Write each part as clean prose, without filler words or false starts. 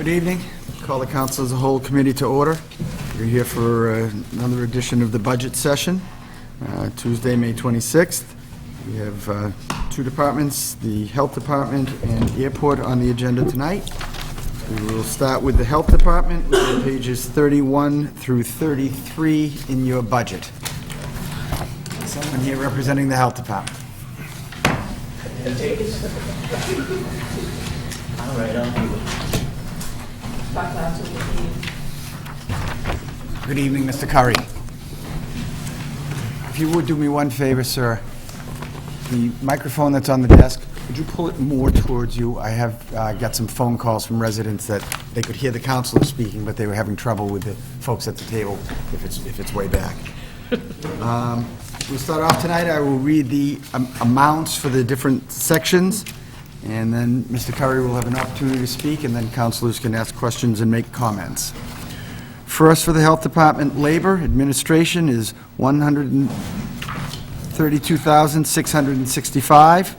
Good evening. Call the council as a whole committee to order. We're here for another edition of the budget session, Tuesday, May 26th. We have two departments, the health department and airport, on the agenda tonight. We will start with the health department, which are pages 31 through 33 in your budget. Someone here representing the health department. All right, I'll do it. Good evening, Mr. Curry. If you would do me one favor, sir, the microphone that's on the desk, would you pull it more towards you? I have got some phone calls from residents that they could hear the counselor speaking, but they were having trouble with the folks at the table if it's way back. We'll start off tonight. I will read the amounts for the different sections, and then Mr. Curry will have an opportunity to speak, and then councilors can ask questions and make comments. First, for the health department, labor administration is $132,665.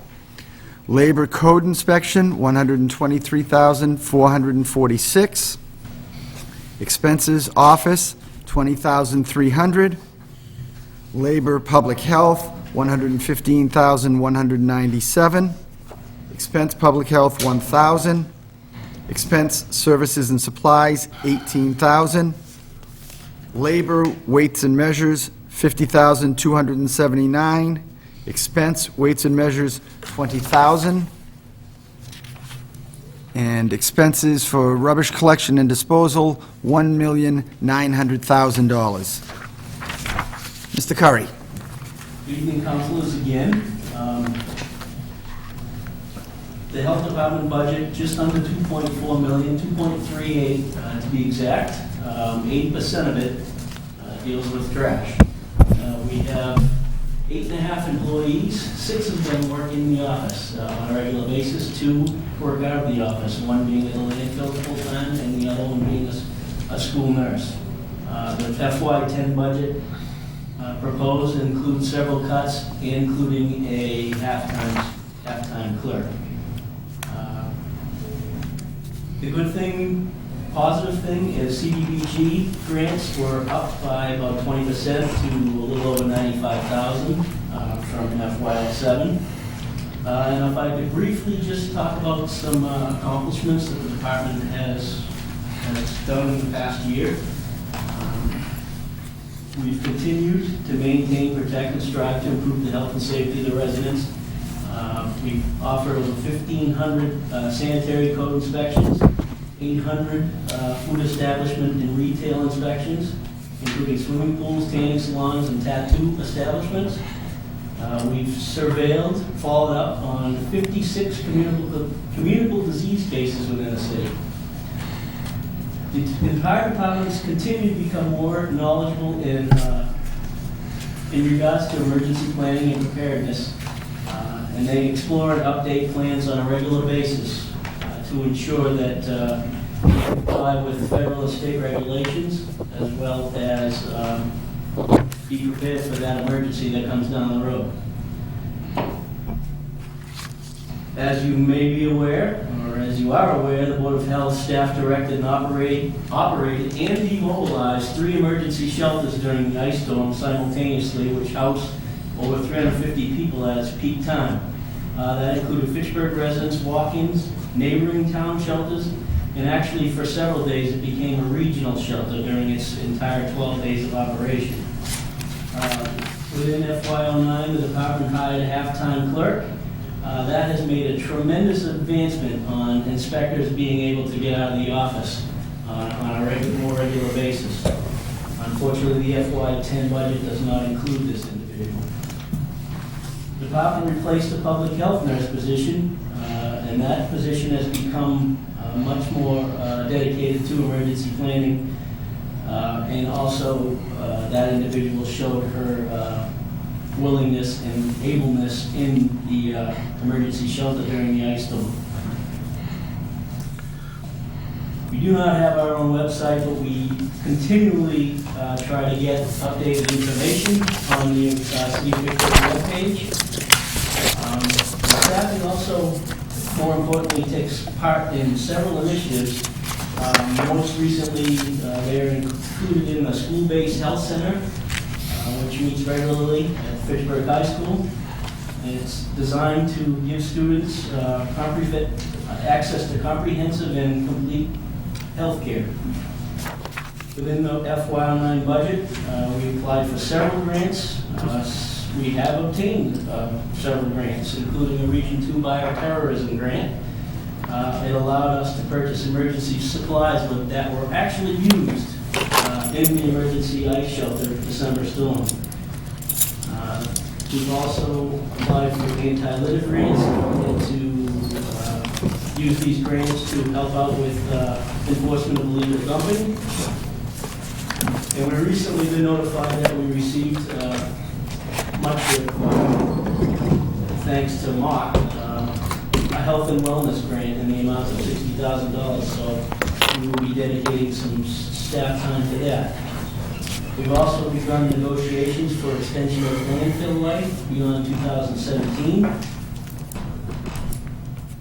Labor code inspection, $123,446. Expenses office, $20,300. Labor public health, $115,197. Expense public health, $1,000. Expense services and supplies, $18,000. Labor weights and measures, $50,279. Expense weights and measures, $20,000. And expenses for rubbish collection and disposal, $1,900,000. Mr. Curry. Good evening, councilors, again. The health department budget, just under $2.4 million, 2.38 to be exact. 80% of it deals with trash. We have 8.5 employees, 6 of them work in the office on a regular basis, 2 work out of the office, one being at the landfill full-time and the other one being a school nurse. The FY10 budget proposed includes several cuts, including a half-time clerk. The good thing, positive thing, is CDBG grants were up by about 20% to a little over $95,000 from FY07. And if I could briefly just talk about some accomplishments that the department has done in the past year. We've continued to maintain, protect, and strive to improve the health and safety of the residents. We offer over 1,500 sanitary code inspections, 800 food establishment and retail inspections, including swimming pools, tanning salons, and tattoo establishments. We've surveilled, followed up on 56 communicable disease cases within the city. The fire departments continue to become more knowledgeable in regards to emergency planning and preparedness, and they explore and update plans on a regular basis to ensure that we comply with federal and state regulations, as well as be prepared for that emergency that comes down the road. As you may be aware, or as you are aware, the Board of Health staff directed and operated and demobilized 3 emergency shelters during the ice storm simultaneously, which housed over 350 people at its peak time. That included Fitchburg residents, walk-ins, neighboring town shelters, and actually for several days it became a regional shelter during its entire 12 days of operation. Within FY09, the department hired a half-time clerk. That has made a tremendous advancement on inspectors being able to get out of the office on a more regular basis. Unfortunately, the FY10 budget does not include this individual. The department replaced the public health nurse position, and that position has become much more dedicated to emergency planning, and also that individual showed her willingness and ableness in the emergency shelter during the ice storm. We do not have our own website, but we continually try to get updated information on the City of Victoria webpage. Staffing also, more importantly, takes part in several initiatives Most recently, they're included in the school-based health center, which meets regularly at Fitchburg High School. And it's designed to give students access to comprehensive and complete health care. Within the FY10 budget, we applied for several grants. We have obtained several grants, including a Region 2 bioterrorism grant. It allowed us to purchase emergency supplies that were actually used in the emergency ice shelter December storm. We've also applied for anti-litter grants and to use these grants to help out with enforcement of illegal dumping. And we've recently been notified that we received much of, thanks to Mark, a health and wellness grant in the amount of $60,000. So we will be dedicating some staff time to that. We've also begun negotiations for extension of landfill life beyond 2017.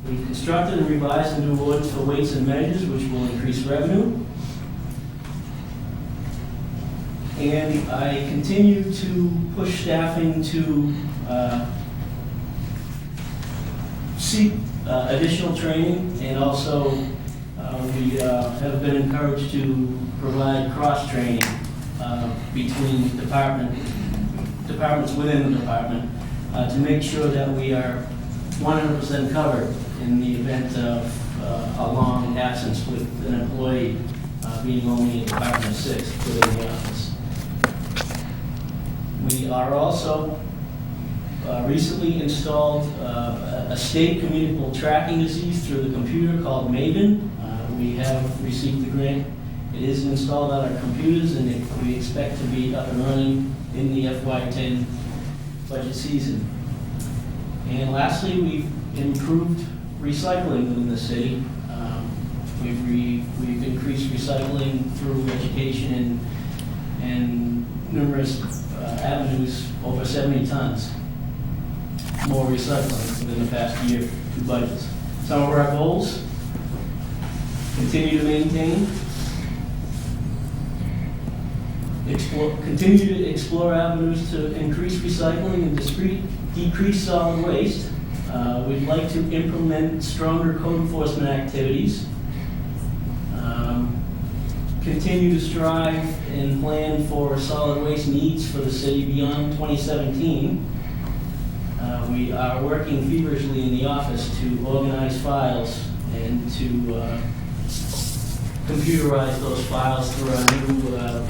We've constructed and revised a new ordinance for weights and measures, which will increase revenue. And I continue to push staffing to seek additional training, and also we have been encouraged to provide cross-training between departments within the department to make sure that we are 100% covered in the event of a long absence with an employee being only a department of 6 within the office. We are also recently installed a state communicable tracking disease through the computer called Maven. We have received the grant. It is installed on our computers, and we expect to be up and running in the FY10 budget season. And lastly, we've improved recycling within the city. We've increased recycling through education and numerous avenues, over 70 tons more recycling within the past year, 2 budgets. Some of our goals: continue to maintain, continue to explore avenues to increase recycling and decrease solid waste. We'd like to implement stronger code enforcement activities. Continue to strive and plan for solid waste needs for the city beyond 2017. We are working feverishly in the office to organize files and to computerize those files through our new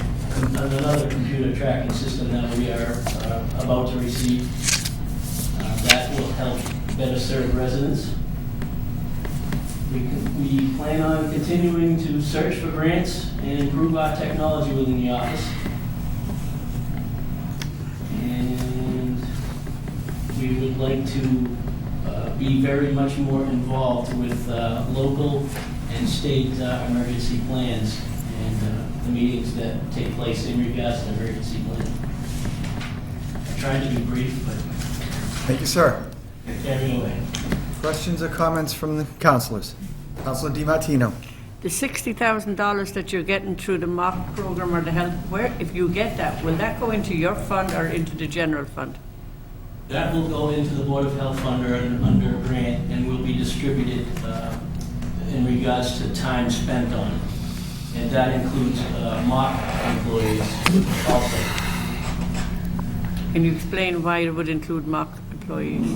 another computer tracking system that we are about to receive. That will help better serve residents. We plan on continuing to search for grants and improve our technology within the office. And we would like to be very much more involved with local and state emergency plans and the meetings that take place in regards to emergency planning. I tried to be brief, but Thank you, sir. carry away. Questions or comments from the councilors? Councilor DiMartino. The $60,000 that you're getting through the MOC program or the health, where, if you get that, will that go into your fund or into the general fund? That will go into the Board of Health fund under a grant and will be distributed in regards to time spent on it. And that includes MOC employees also. Can you explain why it would include MOC employees?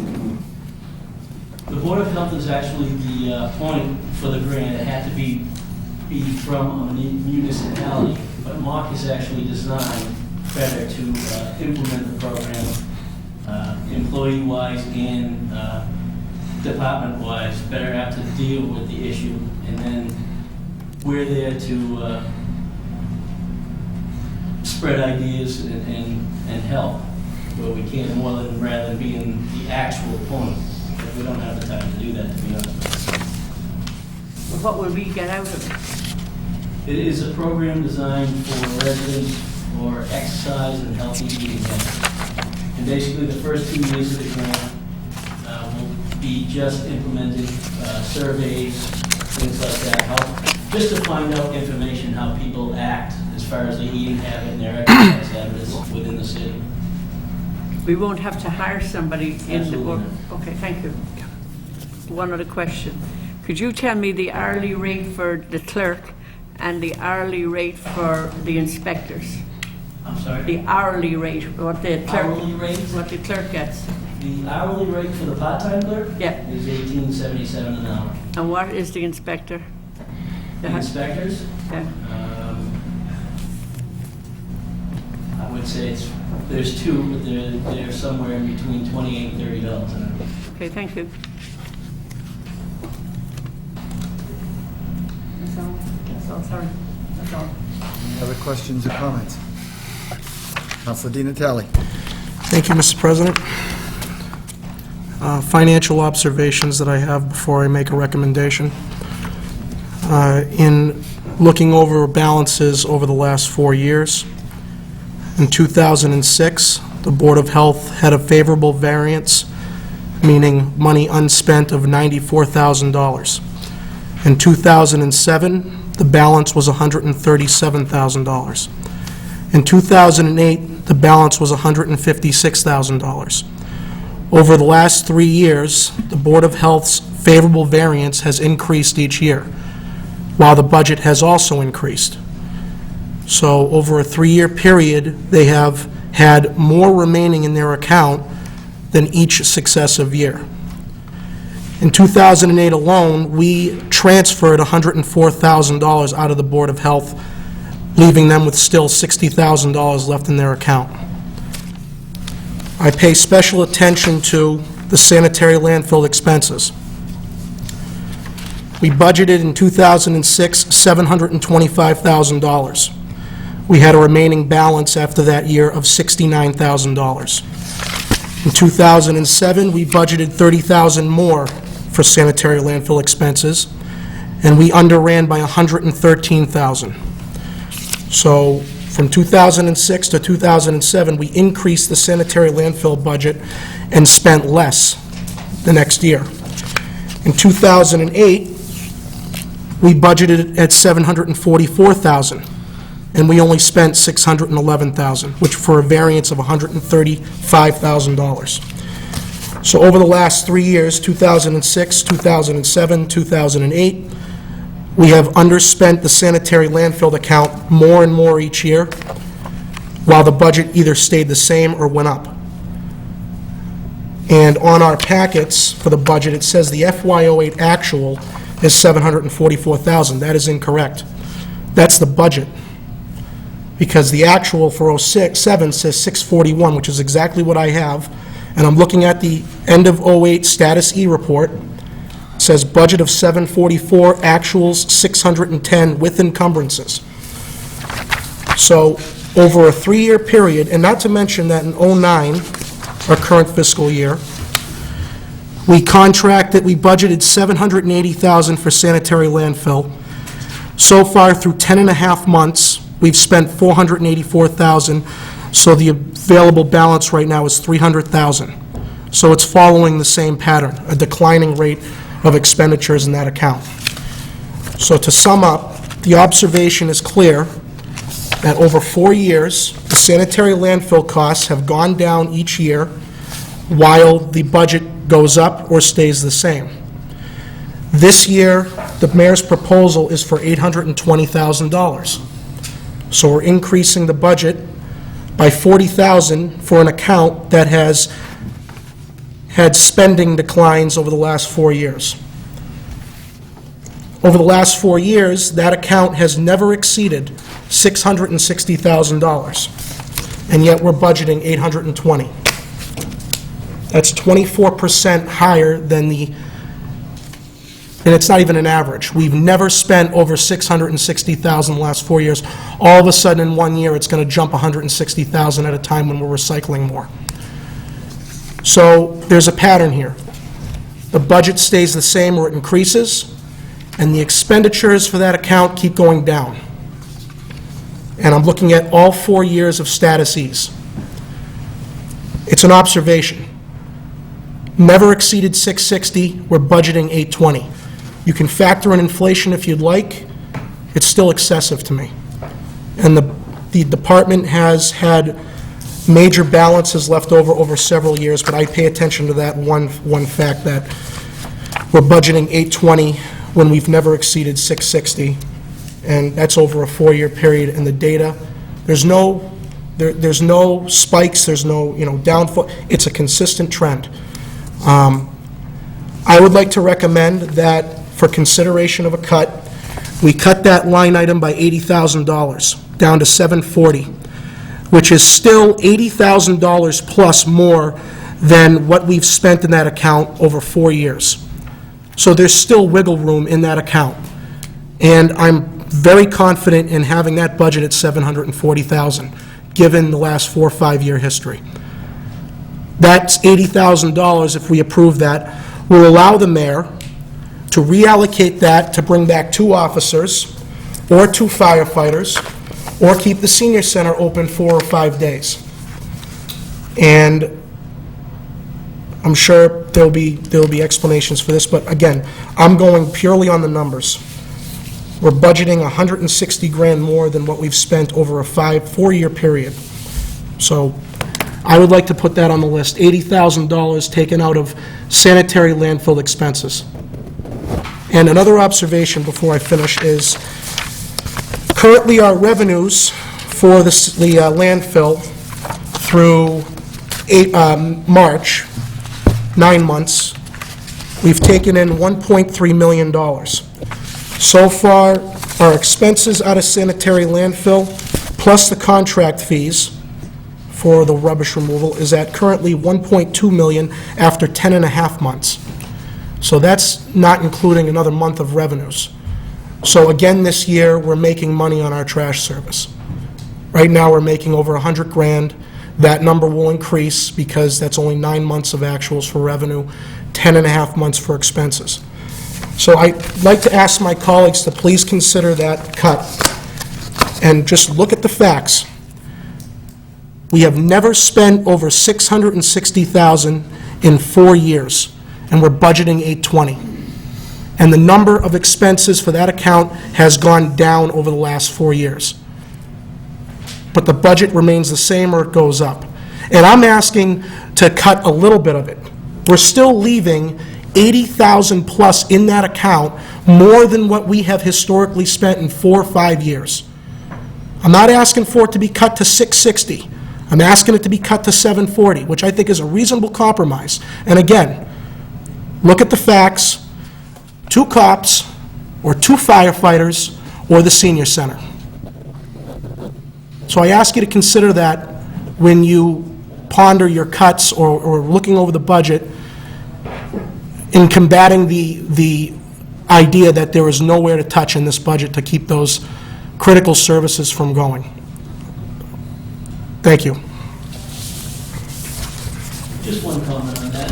The Board of Health is actually the point for the grant. It had to be from a municipality, but MOC is actually designed better to implement the program employee-wise and department-wise, better apt to deal with the issue. And then we're there to spread ideas and help where we can, rather than being the actual point. We don't have the time to do that, to be honest with you. What will we get out of it? It is a program designed for residents for exercise and healthy eating habits. And basically, the first 2 years of the grant will be just implementing surveys, things like that, just to find out information, how people act as far as their eating habit and their exercise habits within the city. We won't have to hire somebody in the... Absolutely. Okay, thank you. One other question. Could you tell me the hourly rate for the clerk and the hourly rate for the inspectors? I'm sorry? The hourly rate, what the clerk... Hourly rate? What the clerk gets. The hourly rate for the part-time clerk? Yeah. Is $18.77 an hour. And what is the inspector? The inspectors? Yeah. I would say there's two, but they're somewhere in between $28 and $30 an hour. Okay, thank you. That's all, sorry. That's all. Any other questions or comments? Councilor Di Natale. Thank you, Mr. President. Financial observations that I have before I make a recommendation. In looking over balances over the last 4 years, in 2006, the Board of Health had a favorable variance, meaning money unspent of $94,000. In 2007, the balance was $137,000. In 2008, the balance was $156,000. Over the last 3 years, the Board of Health's favorable variance has increased each year, while the budget has also increased. So over a 3-year period, they have had more remaining in their account than each successive year. In 2008 alone, we transferred $104,000 out of the Board of Health, leaving them with still $60,000 left in their account. I pay special attention to the sanitary landfill expenses. We budgeted in 2006 $725,000. We had a remaining balance after that year of $69,000. In 2007, we budgeted $30,000 more for sanitary landfill expenses, and we underran by $113,000. So from 2006 to 2007, we increased the sanitary landfill budget and spent less the next year. In 2008, we budgeted at $744,000, and we only spent $611,000, which for a variance of $135,000. So over the last 3 years, 2006, 2007, 2008, we have underspent the sanitary landfill account more and more each year, while the budget either stayed the same or went up. And on our packets for the budget, it says the FY08 actual is $744,000. That is incorrect. That's the budget, because the actual for 07 says $641, which is exactly what I have, and I'm looking at the end of 08 status E report. It says budget of $744, actuals $610 with encumbrances. So over a 3-year period, and not to mention that in 09, our current fiscal year, we budgeted $780,000 for sanitary landfill. So far, through 10 and a half months, we've spent $484,000, so the available balance right now is $300,000. So it's following the same pattern, a declining rate of expenditures in that account. So to sum up, the observation is clear that over 4 years, the sanitary landfill costs have gone down each year while the budget goes up or stays the same. This year, the mayor's proposal is for $820,000. So we're increasing the budget by $40,000 for an account that has had spending declines over the last 4 years. Over the last 4 years, that account has never exceeded $660,000, and yet we're budgeting $820,000. That's 24% higher than and it's not even an average. We've never spent over $660,000 in the last 4 years. All of a sudden, in 1 year, it's going to jump $160,000 at a time when we're recycling more. So there's a pattern here. The budget stays the same or it increases, and the expenditures for that account keep going down. And I'm looking at all 4 years of status E's. It's an observation. Never exceeded 660, we're budgeting 820. You can factor in inflation if you'd like, it's still excessive to me. And the department has had major balances left over several years, but I pay attention to that one fact that we're budgeting 820 when we've never exceeded 660, and that's over a 4-year period, and the data, there's no spikes, there's no, downfall, it's a consistent trend. I would like to recommend that for consideration of a cut, we cut that line item by $80,000, down to $740, which is still $80,000 plus more than what we've spent in that account over 4 years. So there's still wiggle room in that account. And I'm very confident in having that budget at $740,000, given the last 4 or 5 year history. That's $80,000, if we approve that, will allow the mayor to reallocate that to bring back 2 officers or 2 firefighters, or keep the senior center open 4 or 5 days. And I'm sure there'll be explanations for this, but again, I'm going purely on the numbers. We're budgeting 160 grand more than what we've spent over a 4-year period. So I would like to put that on the list, $80,000 taken out of sanitary landfill expenses. And another observation before I finish is, currently our revenues for the landfill through March, 9 months, we've taken in $1.3 million. So far, our expenses out of sanitary landfill, plus the contract fees for the rubbish removal, is at currently $1.2 million after 10.5 months. So that's not including another month of revenues. So again, this year, we're making money on our trash service. Right now, we're making over 100 grand. That number will increase because that's only 9 months of actuals for revenue, 10.5 months for expenses. So I'd like to ask my colleagues to please consider that cut and just look at the facts. We have never spent over $660,000 in 4 years, and we're budgeting $820. And the number of expenses for that account has gone down over the last 4 years. But the budget remains the same or it goes up. And I'm asking to cut a little bit of it. We're still leaving $80,000 plus in that account, more than what we have historically spent in 4 or 5 years. I'm not asking for it to be cut to $660. I'm asking it to be cut to $740, which I think is a reasonable compromise. And again, look at the facts: 2 cops, or 2 firefighters, or the senior center. So I ask you to consider that when you ponder your cuts or looking over the budget, in combating the idea that there is nowhere to touch in this budget to keep those critical services from going. Thank you. Just one comment on that.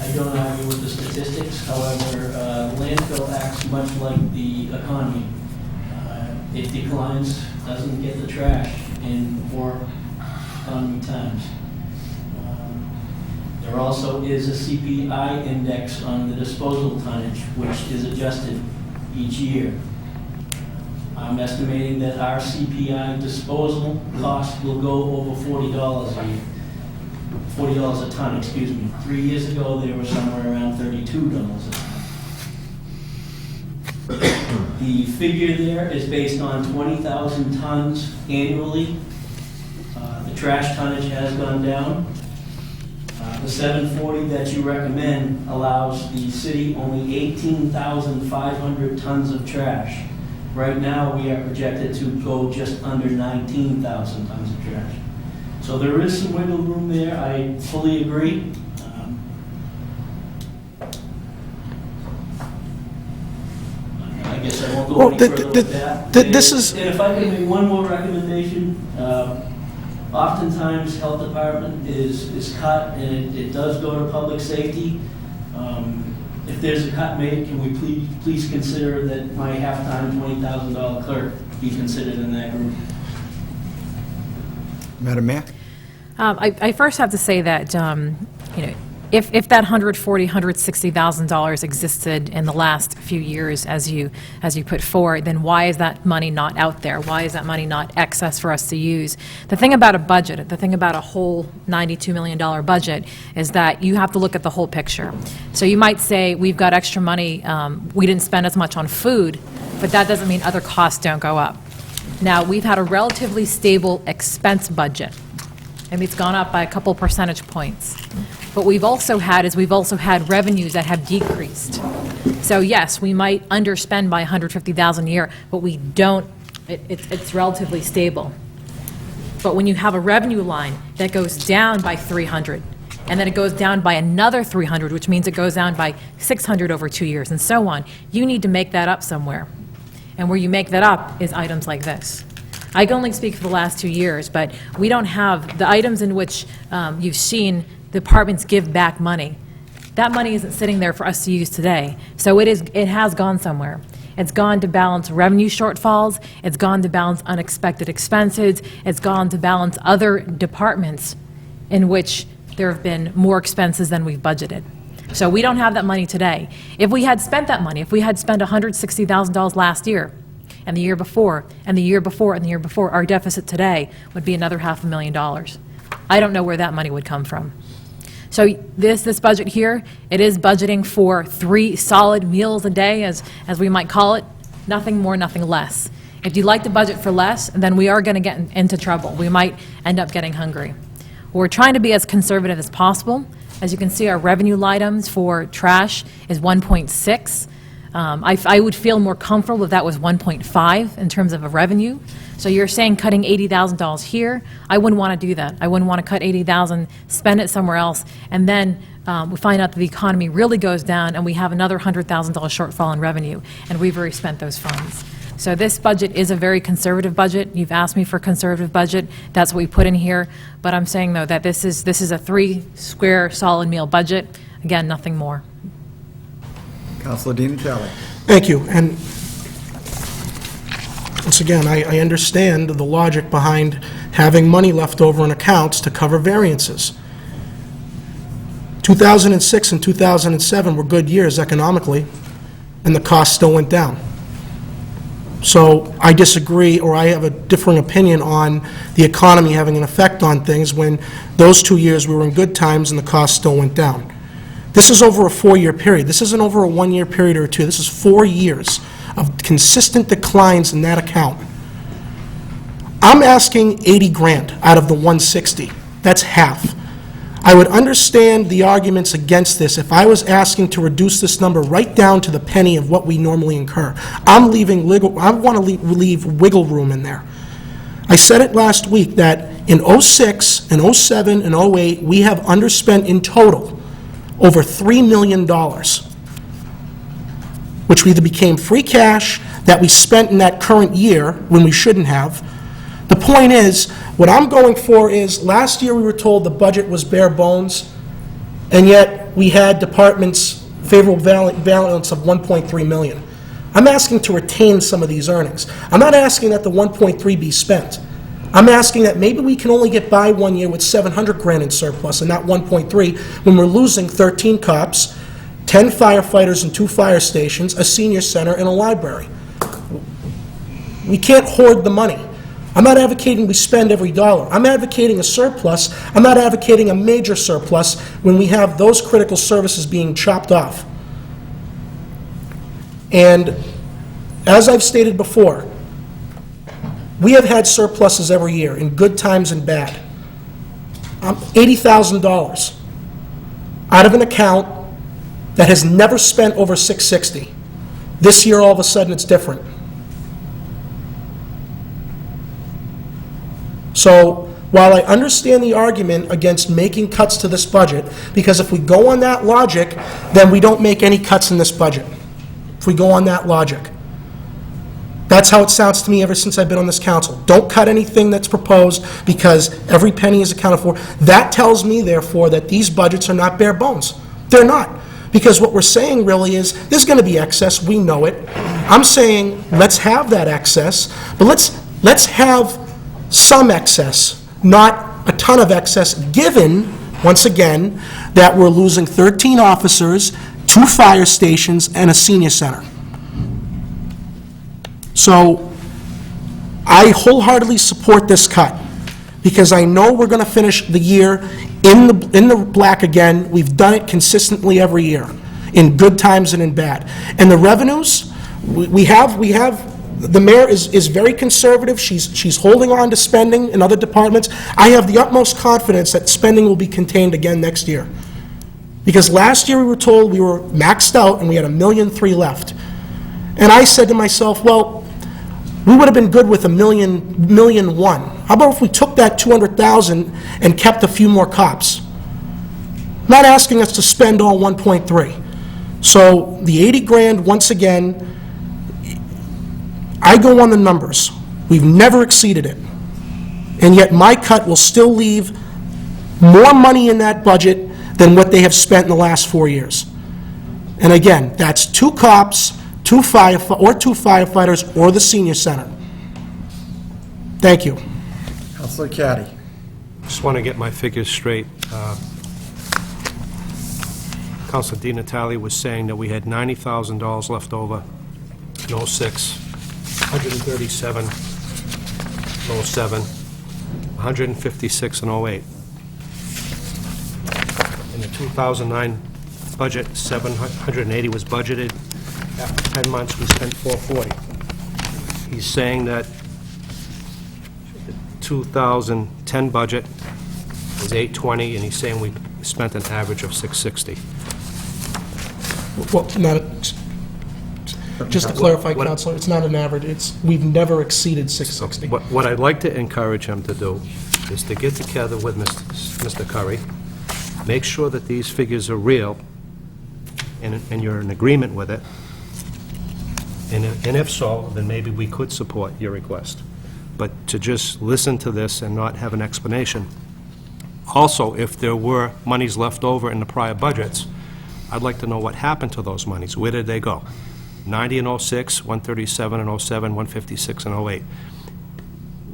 I don't argue with the statistics. However, landfill acts much like the economy. It declines, doesn't get the trash in poor economy times. There also is a CPI index on the disposal tonnage, which is adjusted each year. I'm estimating that our CPI disposal cost will go over $40 a year. $40 a ton, excuse me. 3 years ago, they were somewhere around $32 a ton. The figure there is based on 20,000 tons annually. The trash tonnage has gone down. The 740 that you recommend allows the city only 18,500 tons of trash. Right now, we are projected to go just under 19,000 tons of trash. So there is some wiggle room there. I fully agree. I guess I won't go any further with that. This is... And if I can make one more recommendation, oftentimes health department is cut and it does go to public safety. If there's a cut made, can we please consider that my half-time $20,000 clerk be considered in that group? Madam Mayor? I first have to say that, if that $160,000 existed in the last few years as you put forward, then why is that money not out there? Why is that money not excess for us to use? The thing about a budget, the thing about a whole $92 million budget is that you have to look at the whole picture. So you might say, we've got extra money, we didn't spend as much on food, but that doesn't mean other costs don't go up. Now, we've had a relatively stable expense budget, and it's gone up by a couple percentage points. What we've also had revenues that have decreased. So yes, we might underspend by $150,000 a year, but we don't, it's relatively stable. But when you have a revenue line that goes down by 300, and then it goes down by another 300, which means it goes down by 600 over 2 years, and so on, you need to make that up somewhere. And where you make that up is items like this. I can only speak for the last 2 years, but we don't have the items in which you've seen departments give back money. That money isn't sitting there for us to use today. So it has gone somewhere. It's gone to balance revenue shortfalls. It's gone to balance unexpected expenses. It's gone to balance other departments in which there have been more expenses than we've budgeted. So we don't have that money today. If we had spent that money, if we had spent $160,000 last year, and the year before, and the year before, and the year before, our deficit today would be another $500,000. I don't know where that money would come from. So this budget here, it is budgeting for 3 solid meals a day, as we might call it, nothing more, nothing less. If you'd like to budget for less, then we are going to get into trouble. We might end up getting hungry. We're trying to be as conservative as possible. As you can see, our revenue items for trash is 1.6. I would feel more comfortable if that was 1.5 in terms of a revenue. So you're saying cutting $80,000 here. I wouldn't want to do that. I wouldn't want to cut $80,000, spend it somewhere else, and then we find out that the economy really goes down and we have another $100,000 shortfall in revenue, and we've already spent those funds. So this budget is a very conservative budget. You've asked me for a conservative budget. That's what we put in here. But I'm saying, though, that this is a 3-square solid meal budget. Again, nothing more. Councilor Di Natale. Thank you. And once again, I understand the logic behind having money left over in accounts to cover variances. 2006 and 2007 were good years economically, and the cost still went down. So I disagree, or I have a differing opinion on the economy having an effect on things when those 2 years we were in good times and the cost still went down. This is over a 4-year period. This isn't over a 1-year period or 2. This is 4 years of consistent declines in that account. I'm asking 80 grand out of the 160. That's half. I would understand the arguments against this if I was asking to reduce this number right down to the penny of what we normally incur. I want to leave wiggle room in there. I said it last week that in '06 and '07 and '08, we have underspent in total over $3 million, which either became free cash that we spent in that current year when we shouldn't have. The point is, what I'm going for is, last year we were told the budget was bare bones, and yet we had departments' favorable balance of $1.3 million. I'm asking to retain some of these earnings. I'm not asking that the 1.3 be spent. I'm asking that maybe we can only get by 1 year with 700 grand in surplus and not 1.3 when we're losing 13 cops, 10 firefighters and 2 fire stations, a senior center, and a library. We can't hoard the money. I'm not advocating we spend every dollar. I'm advocating a surplus. I'm not advocating a major surplus when we have those critical services being chopped off. And as I've stated before, we have had surpluses every year, in good times and bad. $80,000 out of an account that has never spent over $660. This year, all of a sudden, it's different. So while I understand the argument against making cuts to this budget, because if we go on that logic, then we don't make any cuts in this budget. If we go on that logic. That's how it sounds to me ever since I've been on this council. Don't cut anything that's proposed because every penny is accounted for. That tells me, therefore, that these budgets are not bare bones. They're not. Because what we're saying really is, there's going to be excess, we know it. I'm saying, let's have that excess, but let's have some excess, not a ton of excess, given once again, that we're losing 13 officers, 2 fire stations, and a senior center. So I wholeheartedly support this cut, because I know we're going to finish the year in the black again. We've done it consistently every year, in good times and in bad. And the revenues, we have, the mayor is very conservative. She's holding on to spending in other departments. I have the utmost confidence that spending will be contained again next year. Because last year we were told we were maxed out and we had $1.3 million left. And I said to myself, well, we would have been good with $1.1 million. How about if we took that 200,000 and kept a few more cops? Not asking us to spend all 1.3. So the 80 grand, once again, I go on the numbers. We've never exceeded it. And yet my cut will still leave more money in that budget than what they have spent in the last 4 years. And again, that's 2 cops, 2 firefighters, or the senior center. Thank you. Counselor Caddy. Just want to get my figures straight. Councilor Di Natale was saying that we had $90,000 left over in '06, 137 in '07, 156 in '08. In the 2009 budget, 780 was budgeted. After 10 months, we spent 440. He's saying that the 2010 budget was 820, and he's saying we spent an average of 660. Well, just to clarify, Counselor, it's not an average. We've never exceeded 660. What I'd like to encourage him to do is to get together with Mr. Curry, make sure that these figures are real, and you're in agreement with it, and if so, then maybe we could support your request. But to just listen to this and not have an explanation. Also, if there were monies left over in the prior budgets, I'd like to know what happened to those monies. Where did they go? 90 in '06, 137 in '07, 156 in '08.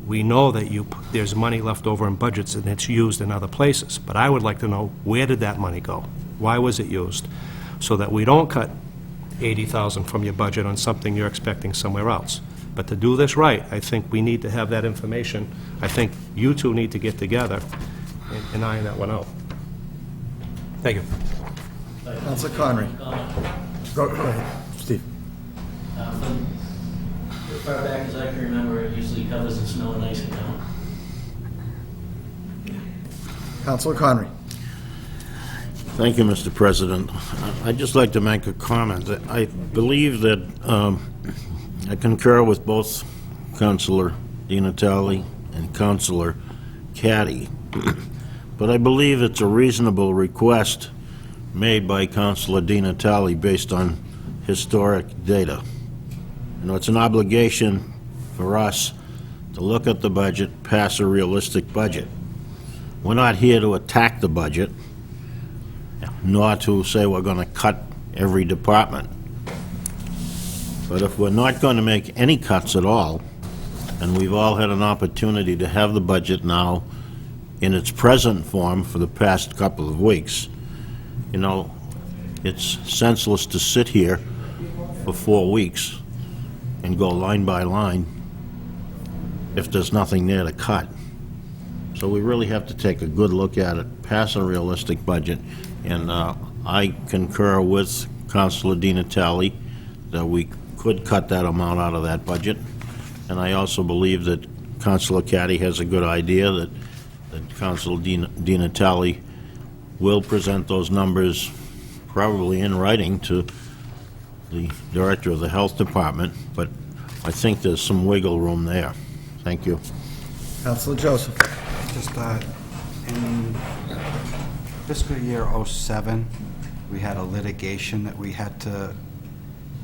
We know that there's money left over in budgets and it's used in other places, but I would like to know, where did that money go? Why was it used? So that we don't cut 80,000 from your budget on something you're expecting somewhere else. But to do this right, I think we need to have that information. I think you two need to get together and iron that one out. Thank you. Counselor Connery. Go ahead, Steve. From as far back as I can remember, it usually covers the snow and ice account. Counselor Connery. Thank you, Mr. President. I'd just like to make a comment. I believe that I concur with both Councilor Di Natale and Councilor Caddy, but I believe it's a reasonable request made by Councilor Di Natale based on historic data. You know, it's an obligation for us to look at the budget, pass a realistic budget. We're not here to attack the budget, nor to say we're going to cut every department. But if we're not going to make any cuts at all, and we've all had an opportunity to have the budget now in its present form for the past couple of weeks, you know, it's senseless to sit here for 4 weeks and go line by line if there's nothing there to cut. So we really have to take a good look at it, pass a realistic budget, and I concur with Councilor Di Natale that we could cut that amount out of that budget. And I also believe that Councilor Caddy has a good idea that Councilor Di Natale will present those numbers probably in writing to the Director of the Health Department, but I think there's some wiggle room there. Thank you. Counselor Joseph. Just in fiscal year '07, we had a litigation that we had to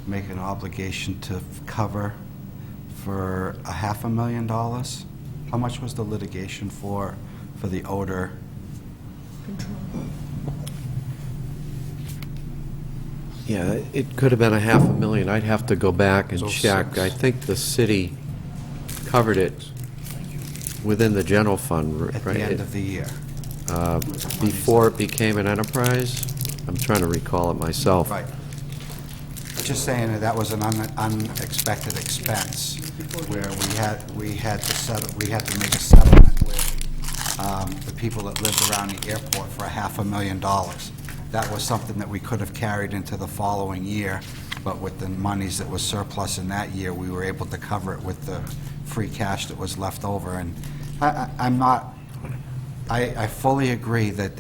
make an obligation to cover for $500,000. How much was the litigation for the odor? Yeah, it could have been $500,000. I'd have to go back and It was check. 06. I think the city covered it within the general fund, At right? the end of the year. before it became an enterprise. I'm trying to recall it myself. Right. Just saying that that was an unexpected expense where we had to make a settlement with the people that lived around the airport for $500,000. That was something that we could have carried into the following year, but with the monies that was surplus in that year, we were able to cover it with the free cash that was left over. And I fully agree that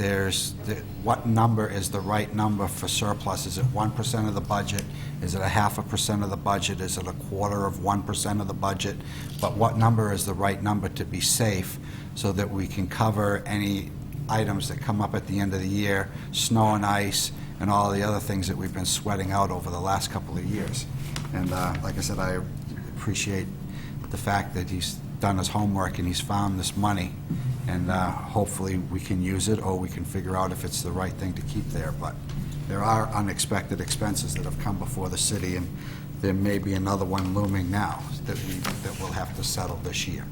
what number is the right number for surplus? Is it 1% of the budget? Is it 0.5% of the budget? Is it 1/4% of the budget? But what number is the right number to be safe so that we can cover any items that come up at the end of the year, snow and ice, and all the other things that we've been sweating out over the last couple of years? And like I said, I appreciate the fact that he's done his homework and he's found this money, and hopefully we can use it, or we can figure out if it's the right thing to keep there. But there are unexpected expenses that have come before the city, and there may be another one looming now that we'll have to settle this year.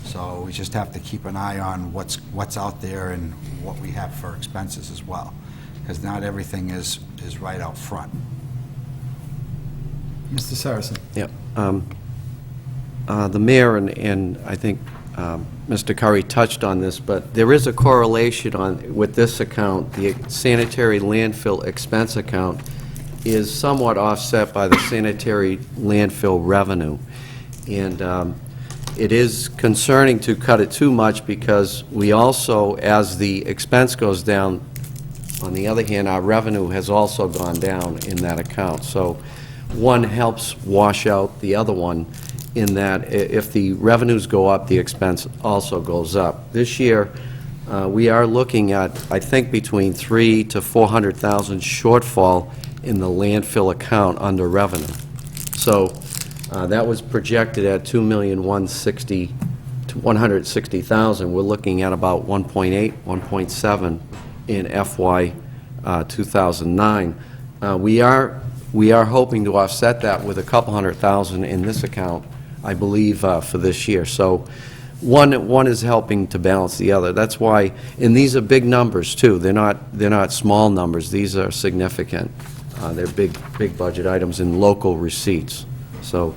So we just have to keep an eye on what's out there and what we have for expenses as well, because not everything is right out front. Mr. Saracen? Yep. The mayor and I think Mr. Curry touched on this, but there is a correlation with this account. The sanitary landfill expense account is somewhat offset by the sanitary landfill revenue. And it is concerning to cut it too much, because we also, as the expense goes down, on the other hand, our revenue has also gone down in that account. So one helps wash out the other one, in that if the revenues go up, the expense also goes up. This year, we are looking at, I think, between $300,000 to $400,000 shortfall in the landfill account under revenue. So that was projected at $2,160,000 to $160,000. We're looking at about 1.8, 1.7 in FY 2009. We are hoping to offset that with a couple $100,000 in this account, I believe, for this year. So one is helping to balance the other. That's why, and these are big numbers too. They're not small numbers. These are significant. They're big budget items in local receipts. So,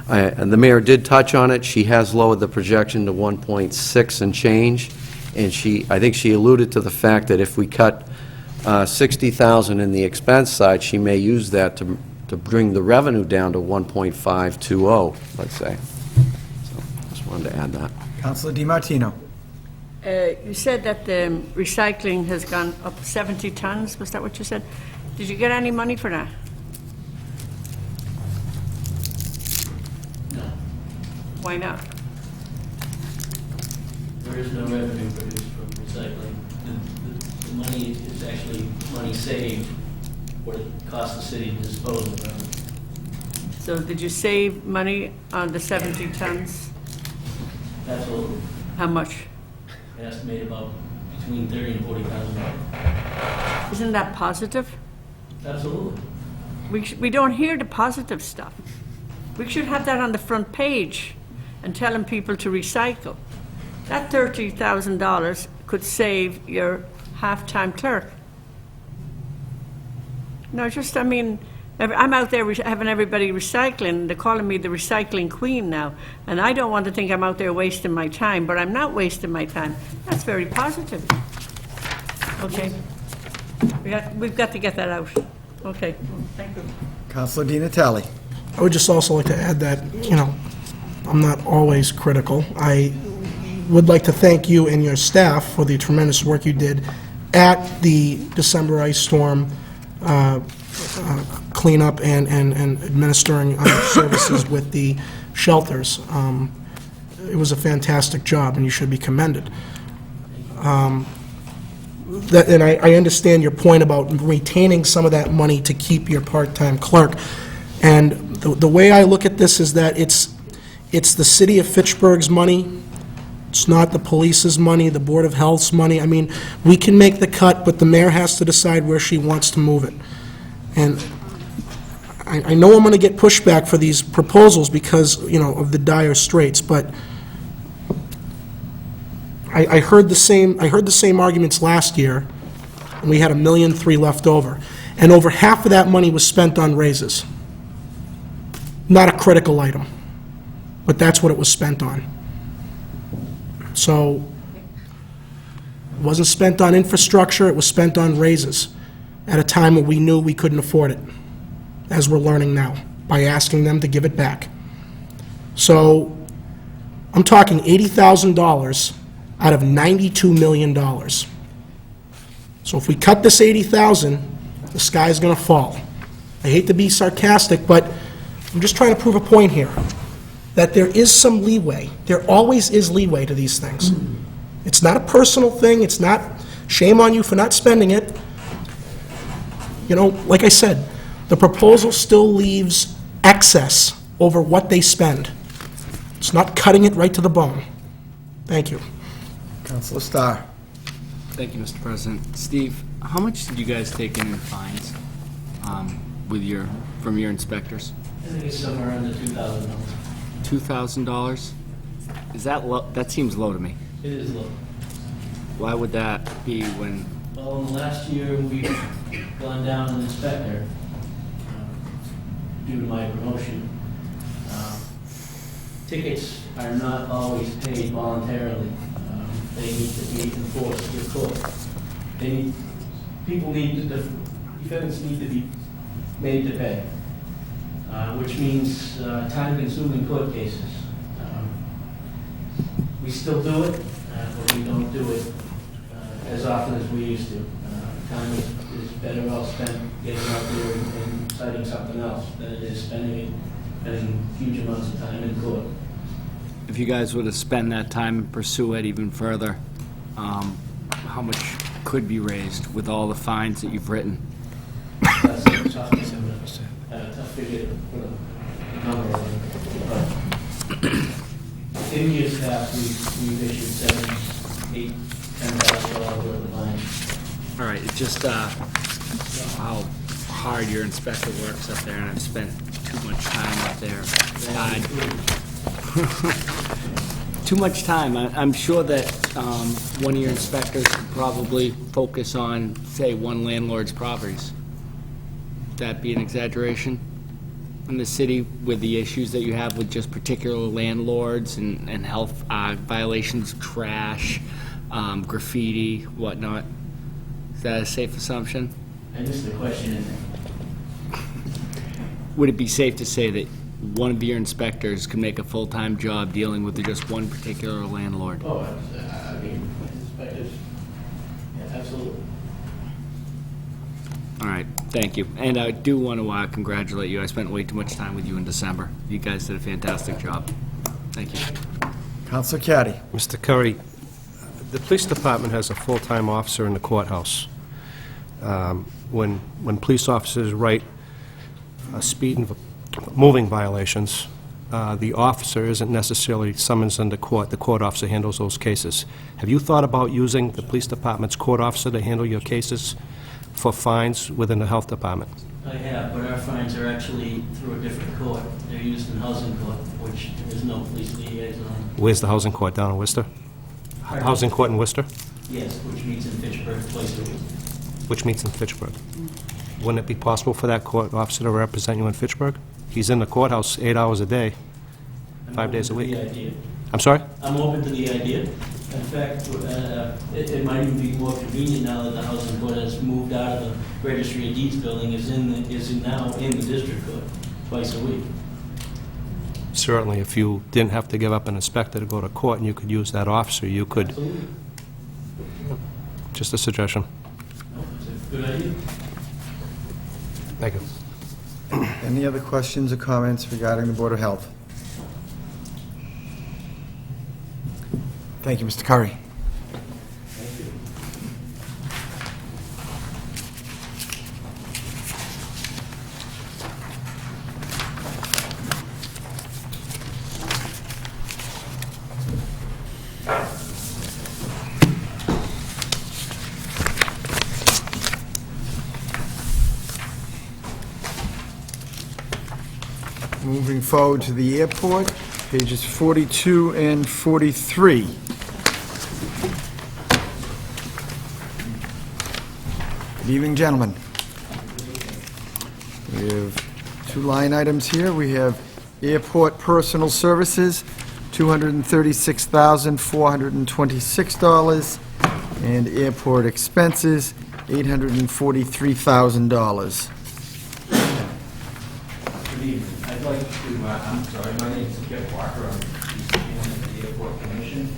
and the mayor did touch on it. She has lowered the projection to 1.6 and change, and I think she alluded to the fact that if we cut 60,000 in the expense side, she may use that to bring the revenue down to 1.520, let's say. So, just wanted to add that. Councilor DiMartino? You said that the recycling has gone up 70 tons, was that what you said? Did you get any money for that? No, Why not? there is no revenue produced from recycling. The money is actually money saved, what it costs the city to dispose of them. So did you save money on the 70 tons? Absolutely. How much? I estimate about between $30,000 and $40,000. Isn't that positive? Absolutely. We don't hear the positive stuff. We should have that on the front page and telling people to recycle. That $30,000 could save your half-time clerk. No, just, I mean, I'm out there having everybody recycling. They're calling me the recycling queen now. And I don't want to think I'm out there wasting my time, but I'm not wasting my time. That's very positive. Okay. We've got to get that out. Okay, thank you. Councilor Di Natale? I would just also like to add that, I'm not always critical. I would like to thank you and your staff for the tremendous work you did at the December ice storm cleanup and administering services with the shelters. It was a fantastic job, and you should be commended. And I understand your point about retaining some of that money to keep your part-time clerk. And the way I look at this is that it's the city of Fitchburg's money. It's not the police's money, the Board of Health's money. I mean, we can make the cut, but the mayor has to decide where she wants to move it. And I know I'm going to get pushback for these proposals because, of the dire straits, but I heard the same arguments last year, and we had $1.3 million left over. And over half of that money was spent on raises. Not a critical item, but that's what it was spent on. So, it wasn't spent on infrastructure, it was spent on raises at a time when we knew we couldn't afford it, as we're learning now, by asking them to give it back. So, I'm talking $80,000 out of $92 million. So if we cut this $80,000, the sky's going to fall. I hate to be sarcastic, but I'm just trying to prove a point here, that there is some leeway. There always is leeway to these things. It's not a personal thing. It's not shame on you for not spending it. You know, like I said, the proposal still leaves excess over what they spend. It's not cutting it right to the bone. Thank you. Councilor Starr. Thank you, Mr. President. Steve, how much did you guys take in fines from your inspectors? I think it's somewhere under $2,000. $2,000? Is that low? That seems low to me. It is low. Why would that be when? Well, in the last year, we've gone down an inspector due to my promotion. Tickets are not always paid voluntarily. They need to be enforced through court. Defendants need to be made to pay, which means time-consuming court cases. We still do it, but we don't do it as often as we used to. Time is better well spent getting out there and citing something else than it is spending huge amounts of time in court. If you guys were to spend that time and pursue it even further, how much could be raised with all the fines that you've written? That's a tough figure to put a number on. But in years past, we've issued $7,000, $8,000, $10,000 worth of fines. All right, it's just how hard your inspector works up there, and I've spent too much time up there. Too much time. I'm sure that one of your inspectors could probably focus on, say, one landlord's properties. Would that be an exaggeration? In the city, with the issues that you have with just particular landlords and health violations, trash, graffiti, whatnot. Is that a safe assumption? I missed the question in there. Would it be safe to say that one of your inspectors can make a full-time job dealing with just one particular landlord? Oh, I mean, inspectors, yeah, absolutely. All right, thank you. And I do want to congratulate you. I spent way too much time with you in December. You guys did a fantastic job. Thank you. Councilor Caddy. Mr. Curry, the police department has a full-time officer in the courthouse. When police officers write moving violations, the officer isn't necessarily summoned into court. The court officer handles those cases. Have you thought about using the police department's court officer to handle your cases for fines within the health department? I have, but our fines are actually through a different court. They're used in housing court, which there is no police liaison. Where's the housing court, down in Worcester? Housing court in Worcester? Yes, which meets in Fitchburg twice a week. Which meets in Fitchburg. Wouldn't it be possible for that court officer to represent you in Fitchburg? He's in the courthouse 8 hours a day, 5 days a week. I'm open to the idea. I'm sorry? I'm open to the idea. In fact, it might even be more convenient now that the housing court has moved out of the Registry of Deeds building, is now in the district court twice a week. Certainly, if you didn't have to give up an inspector to go to court and you could use that officer, you could. Absolutely. Just a suggestion. No, it's a good idea. Thank you. Any other questions or comments regarding the Board of Health? Thank you, Mr. Curry. Thank you. Moving forward to the airport, pages 42 and 43. Good evening, gentlemen. We have two line items here. We have airport personal services, $236,426, and airport expenses, $843,000. Good evening. I'd like to, I'm sorry, my name is Kip Walker. I'm the chairman of the Airport Commission.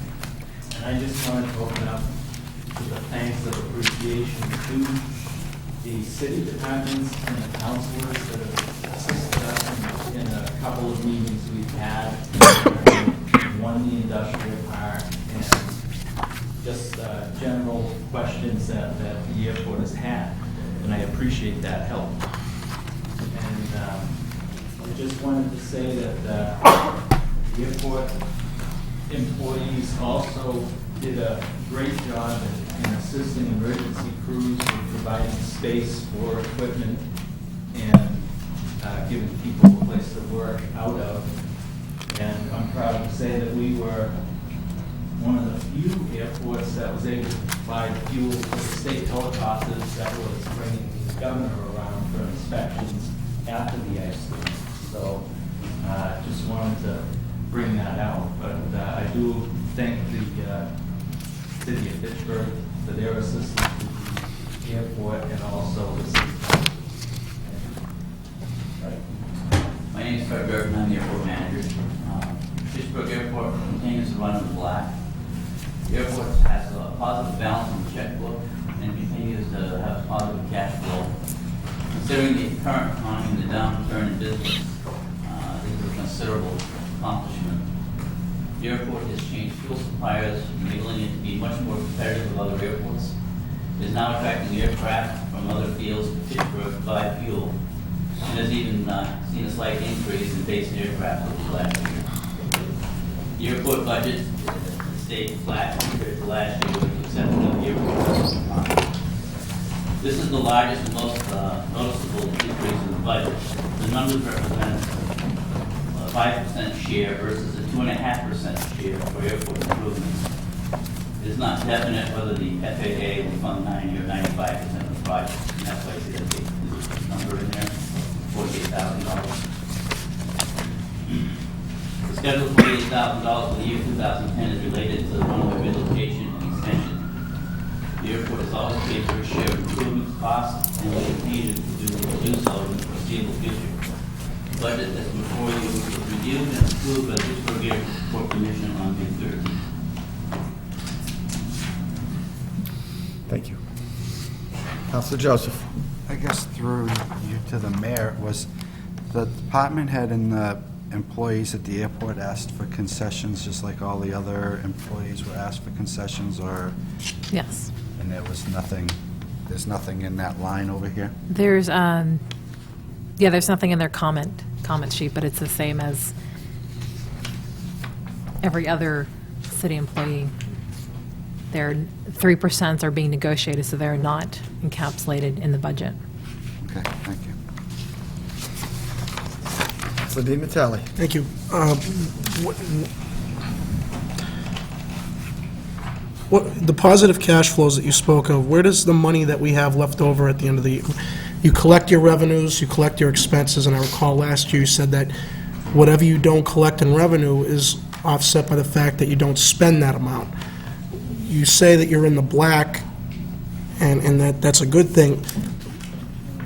And I just wanted to open up with a thanks of appreciation to the city departments and the councilors that have assisted us in a couple of meetings we've had. One, the industrial park, and just general questions that the airport has had. And I appreciate that help. And I just wanted to say that the airport employees also did a great job in assisting emergency crews with providing space for equipment and giving people a place to work out of. And I'm proud to say that we were one of the few airports that was able to provide fuel for the state helicopters that was bringing the governor around for inspections after the accident. So just wanted to bring that out. But I do thank the city of Pittsburgh for their assistance with the airport and also the city. My name is Fred Burton. I'm the airport manager. Pittsburgh Airport continues to run in the black. The airport has a positive balance on the checkbook and continues to have positive cash flow. Considering the current economy and the downturn in business, this is a considerable accomplishment. The airport has changed fuel suppliers, enabling it to be much more competitive with other airports. It is now attracting aircraft from other fields to Pittsburgh to buy fuel, and has even seen a slight increase in base aircraft over the last year. The airport budget stayed flat compared to last year, with the exception of the airport. This is the largest and most noticeable increase in the budget. The numbers represent a 5% share versus a 2.5% share for airport improvements. It is not definite whether the FAA will fund 90 or 95% of the project, and that's why I see that big number in there, $48,000. The schedule of $48,000 for the year 2010 is related to the runway relocation and extension. The airport has always paid for its share of improvement costs and will continue to do so in the foreseeable future. The budget that's before you was reviewed and approved by the Pittsburgh Airport Commission on May 3rd. Thank you. Councilor Joseph. I guess through you to the mayor, was the department head and the employees at the airport asked for concessions, just like all the other employees were asked for concessions, or, Yes. and there's nothing in that line over here? There's, there's nothing in their comment sheet, but it's the same as every other city employee. Their 3% are being negotiated, so they're not encapsulated in the budget. Okay, thank you. Councilor Di Natale. Thank you. The positive cash flows that you spoke of, where does the money that we have left over at the end of the year? You collect your revenues, you collect your expenses, and I recall last year you said that whatever you don't collect in revenue is offset by the fact that you don't spend that amount. You say that you're in the black, and that's a good thing.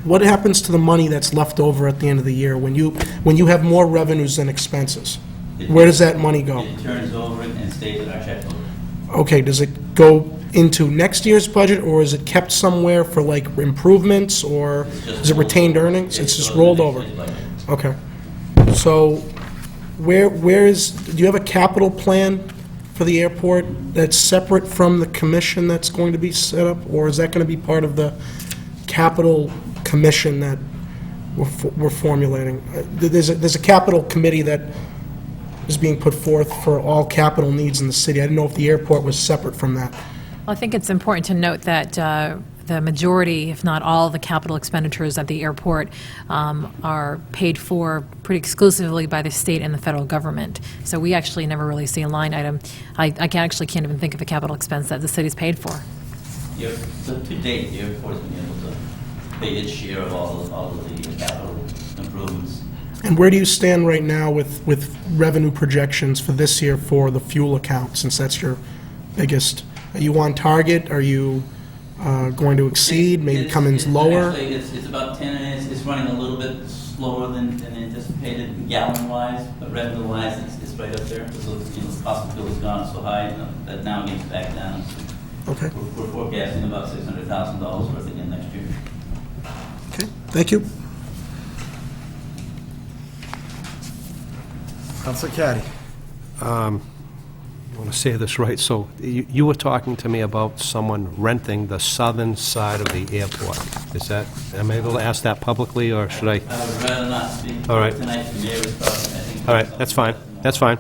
What happens to the money that's left over at the end of the year when you have more revenues than expenses? Where does that money go? It turns over and stays in our checkbook. Okay, does it go into next year's budget, or is it kept somewhere for like improvements, or is it retained earnings? It's just rolled over? Okay. So do you have a capital plan for the airport that's separate from the commission that's going to be set up, or is that going to be part of the capital commission that we're formulating? There's a capital committee that is being put forth for all capital needs in the city. I didn't know if the airport was separate from that. Well, I think it's important to note that the majority, if not all, the capital expenditures at the airport are paid for pretty exclusively by the state and the federal government. So we actually never really see a line item. I can't even think of a capital expense that the city's paid for. So to date, the airport has been able to pay its share of all of the capital improvements. And where do you stand right now with revenue projections for this year for the fuel account, since that's your biggest? Are you on target? Are you going to exceed, maybe come in lower? Actually, it's about 10, and it's running a little bit slower than anticipated gallon-wise, but revenue-wise, it's right up there. Because, the cost of fuel has gone so high that now it gets back down. Okay. We're forecasting about $600,000 worth again next year. Okay, thank you. Counselor Caddy. I want to say this right. So you were talking to me about someone renting the southern side of the airport. Is that, am I able to ask that publicly, or should I? I would rather not speak All right. tonight. The mayor was talking, I think. All right, that's fine, that's fine.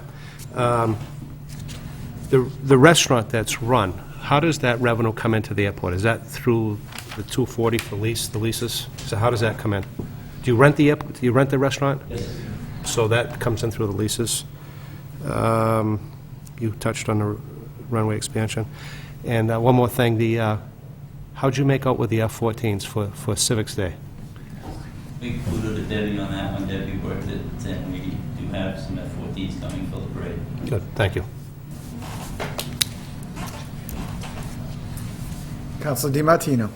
The restaurant that's run, how does that revenue come into the airport? Is that through the 240 for the leases? So how does that come in? Do you rent the airport, do you rent the restaurant? Yes. So that comes in through the leases. You touched on the runway expansion. And one more thing, how'd you make out with the F-14s for Civics Day? We included a Debbie on that one. Debbie worked it, and we do have some F-14s coming for the parade. Good, thank you. Counselor DiMartino.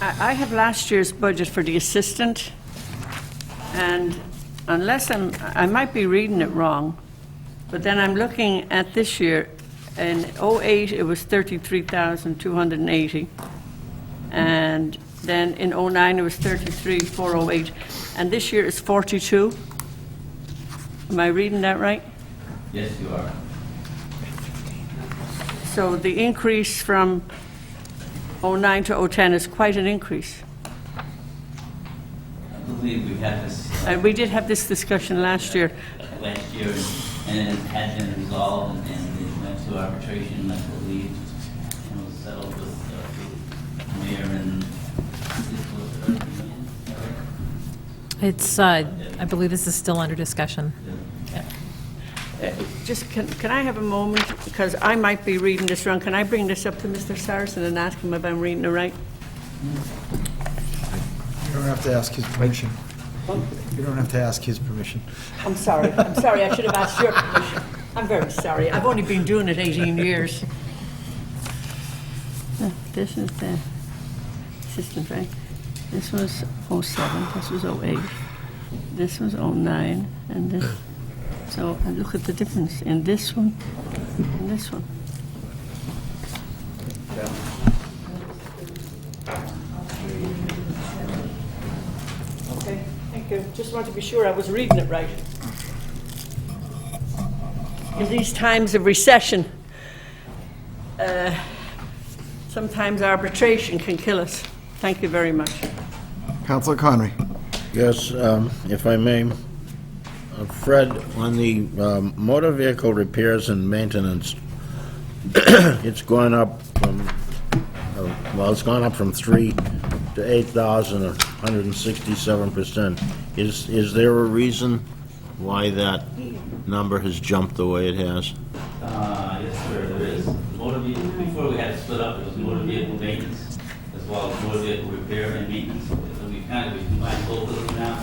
I have last year's budget for the assistant, and unless I might be reading it wrong, but then I'm looking at this year. In '08, it was 33,280, and then in '09, it was 33,408, and this year is 42. Am I reading that right? Yes, you are. So the increase from '09 to '10 is quite an increase. I believe we had this We did have this discussion last year. last year, and it had been resolved, and it went to arbitration, I believe, and was settled with the mayor and this was It's, I believe this is still under discussion. Just, can I have a moment, because I might be reading this wrong. Can I bring this up to Mr. Saracen and ask him if I'm reading it right? You don't have to ask his permission. You don't have to ask his permission. I'm sorry, I should have asked your permission. I'm very sorry, I've only been doing it 18 years. This is the assistant, right? This was '07, this was '08, this was '09, and this, so I look at the difference in this one and this one. Okay, thank you. Just want to be sure I was reading it right. In these times of recession, sometimes arbitration can kill us. Thank you very much. Counselor Conry. Yes, if I may. Fred, on the motor vehicle repairs and maintenance, it's gone up from, it's gone up from 3 to 8,000, 167%. Is there a reason why that number has jumped the way it has? Yes, sir, there is. Motor vehicle, before we had it split up, it was motor vehicle maintenance as well as motor vehicle repair and maintenance. So we kind of combined both of them now,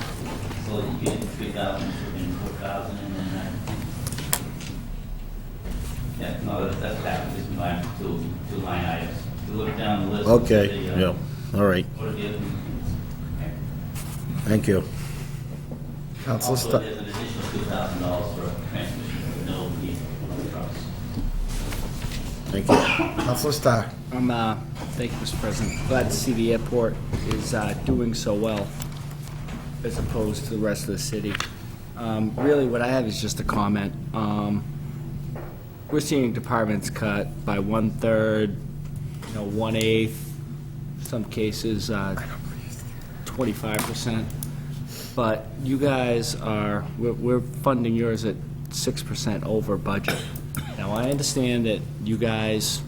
so that you get 3,000 and 4,000, and then, yeah, no, that's what happened, just combined two line items. If you look down the list. Okay, the, yeah, all right, motor vehicle. thank you. Counselor Also, Starr. there's an additional $2,000 for a transmission for no heat on the trucks. Thank you. Counselor Starr. Thank you, Mr. President. Glad to see the airport is doing so well as opposed to the rest of the city. Really, what I have is just a comment. We're seeing departments cut by 1/3, 1/8, some cases 25%. But you guys we're funding yours at 6% over budget. Now, I understand that you guys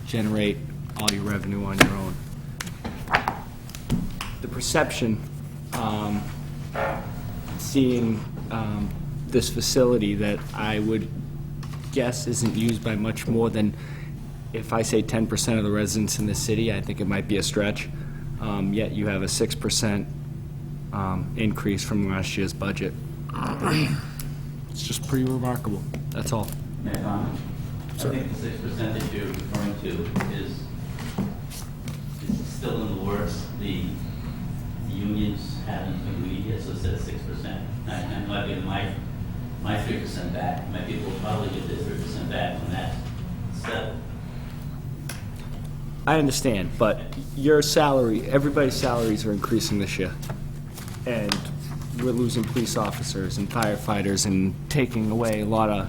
generate all your revenue on your own. The perception, seeing this facility that I would guess isn't used by much more than, if I say 10% of the residents in the city, I think it might be a stretch. yet you have a 6% increase from last year's budget. It's just pretty remarkable, that's all. May I comment? I think the 6% that you're referring to is still in the works. The unions haven't agreed yet, so it says 6%. I'm not getting my 3% back. My people will probably get their 3% back when that's settled. I understand, but your salary, everybody's salaries are increasing this year. And we're losing police officers and firefighters and taking away a lot of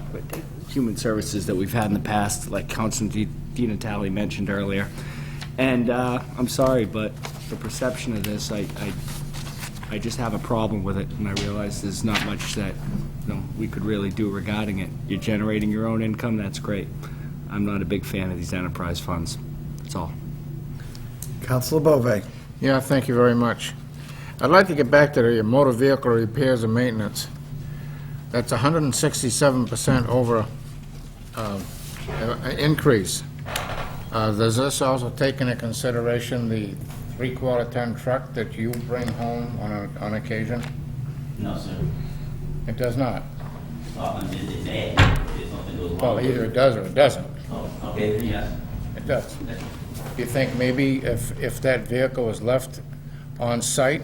human services that we've had in the past, like Councilman DiNatale mentioned earlier. And I'm sorry, but the perception of this, I just have a problem with it, and I realize there's not much that we could really do regarding it. You're generating your own income, that's great. I'm not a big fan of these enterprise funds. That's all. Councilor Bove. Yeah, thank you very much. I'd like to get back to the motor vehicle repairs and maintenance. That's 167% over increase. Does this also take into consideration the 3/4 ton truck that you bring home on occasion? No, sir. It does not. It may, if something goes wrong. Well, either it does or it doesn't. Oh, okay, then yes. It does. Do you think maybe if that vehicle was left on site,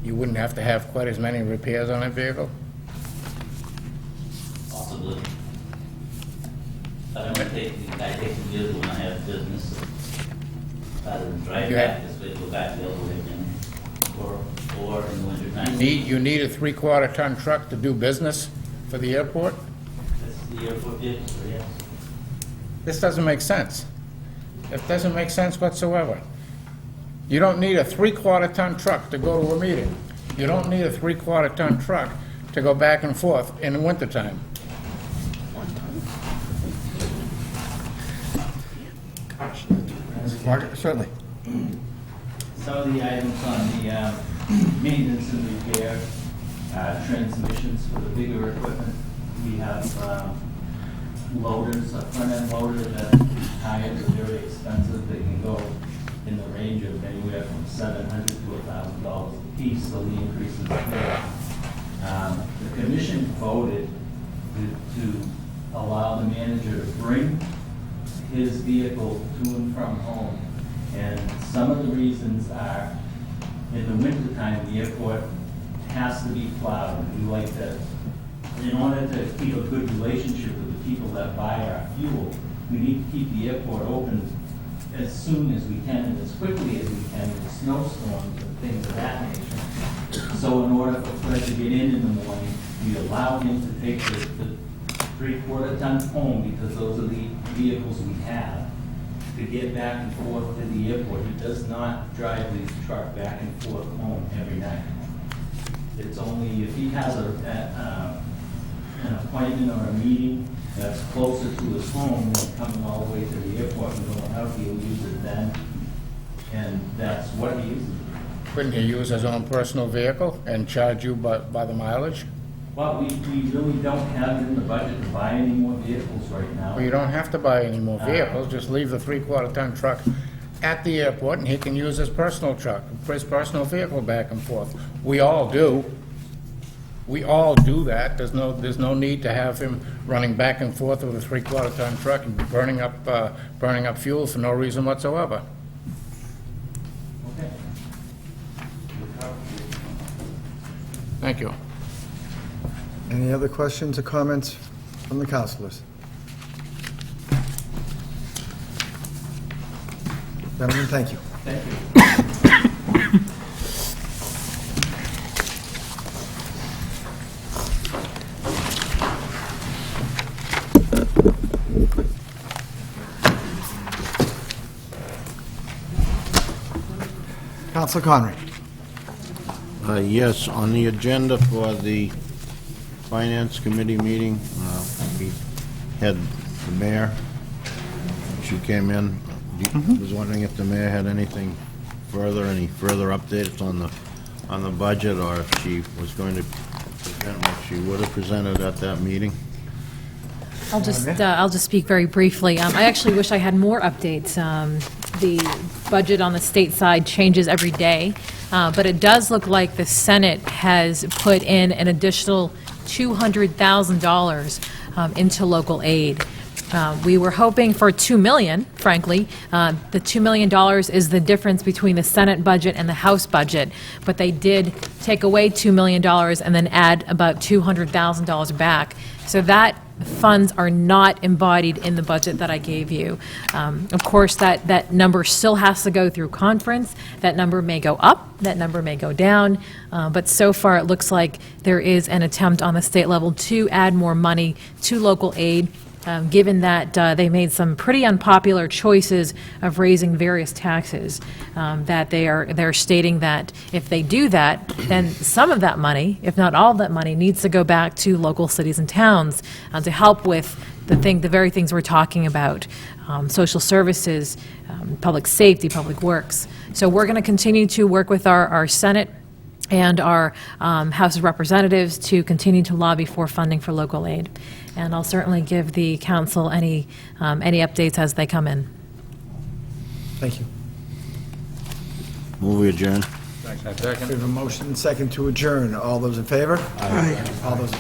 you wouldn't have to have quite as many repairs on that vehicle? Possibly. I don't take the vehicle when I have business. Rather than drive back this way, go back the other way again. Or in the winter time. You need a 3/4 ton truck to do business for the airport? That's the airport vehicle, so yes. This doesn't make sense. It doesn't make sense whatsoever. You don't need a 3/4 ton truck to go to a meeting. You don't need a 3/4 ton truck to go back and forth in the wintertime. Margaret, certainly. Some of the items on the maintenance and repair, transmissions for the bigger equipment, we have loaders, a front-end loader that tires are very expensive. They can go in the range of anywhere from $700 to $1,000 a piece, so the increase is there. The commission voted to allow the manager to bring his vehicle to and from home. And some of the reasons are, in the wintertime, the airport has to be plowed. And we like to, in order to keep a good relationship with the people that buy our fuel, we need to keep the airport open as soon as we can and as quickly as we can with snowstorms and things of that nature. So in order for Fred to get in the morning, we allow him to take the 3/4 ton home, because those are the vehicles we have, to get back and forth to the airport. He does not drive his truck back and forth home every night. It's only if he has an appointment or a meeting that's closer to his home than coming all the way to the airport and going out, he'll use it then, and that's what he uses. Couldn't he use his own personal vehicle and charge you by the mileage? Well, we really don't have it in the budget to buy any more vehicles right now. Well, you don't have to buy any more vehicles, just leave the 3/4 ton truck at the airport, and he can use his personal truck, his personal vehicle back and forth. We all do. We all do that. There's no need to have him running back and forth with a 3/4 ton truck and burning up fuel for no reason whatsoever. Okay. Thank you. Any other questions or comments from the councilors? Gentlemen, thank you. Thank you. Councilor Conry. Yes, on the agenda for the Finance Committee meeting, we had the mayor. She came in. Was wondering if the mayor had anything further, any further updates on the budget, or if she was going to present what she would have presented at that meeting. I'll just speak very briefly. I actually wish I had more updates. the budget on the state side changes every day, but it does look like the Senate has put in an additional $200,000 into local aid. We were hoping for $2 million, frankly. The $2 million is the difference between the Senate budget and the House budget, but they did take away $2 million and then add about $200,000 back. So that funds are not embodied in the budget that I gave you. Of course, that number still has to go through conference. That number may go up, that number may go down, but so far it looks like there is an attempt on the state level to add more money to local aid, given that they made some pretty unpopular choices of raising various taxes, that they're stating that if they do that, then some of that money, if not all of that money, needs to go back to local cities and towns to help with the very things we're talking about, social services, public safety, public works. So we're going to continue to work with our Senate and our House of Representatives to continue to lobby for funding for local aid. And I'll certainly give the council any updates as they come in. Thank you. Move we adjourn. We have a motion and second to adjourn. All those in favor? Aye. All those opposed?